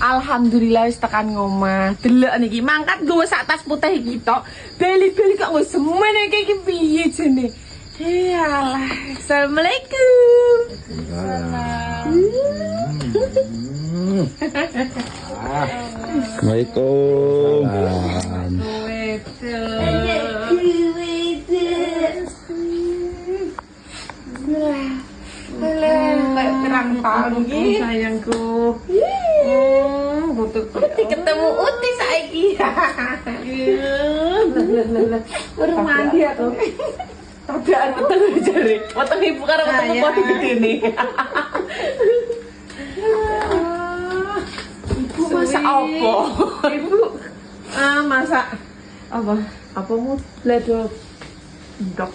Alhamdulillah wis tekan ngomah. Delok niki mangkat nggo sak tas putih iki tok. Beli-beli kok nggo semene iki piye jene. Alah, assalamualaikum. Assalamualaikum. Terang pagi sayangku. Uti ketemu Uti saiki. Baru mandi aku. Tadaan ketemu jare. Weteng ibu karo ketemu podi gedene. Ibu masak apa? Ibu masak apa? Apa mu bledo ndok.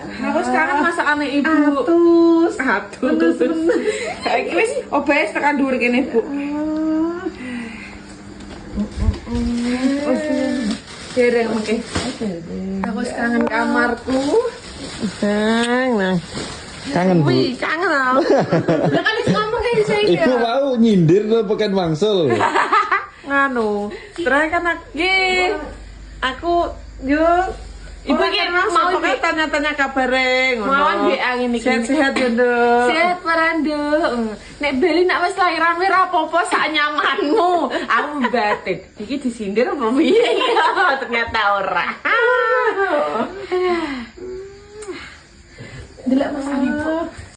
Aku sekarang masakane ibu. Atus. Saiki wis obes tekan dhuwur kene, Bu. Dereng mengke. Aku kangen kamarku. Nang. Kangen, Bu. Wih, kangen aku. Lah kan wis ngomong kayak saya. Ibu mau nyindir lo pekan wangsul. Nganu, terakhir kan aku yo ibu iki mau tanya-tanya kabare ngono. Mau WA ngene iki. Sehat-sehat yo, Nduk. Sehat Parando. Nek Beli nak wis lahiran ora apa-apa sak nyamanmu. Aku batin. Iki disindir apa piye ya? Ternyata ora. Delok Mas Ibu.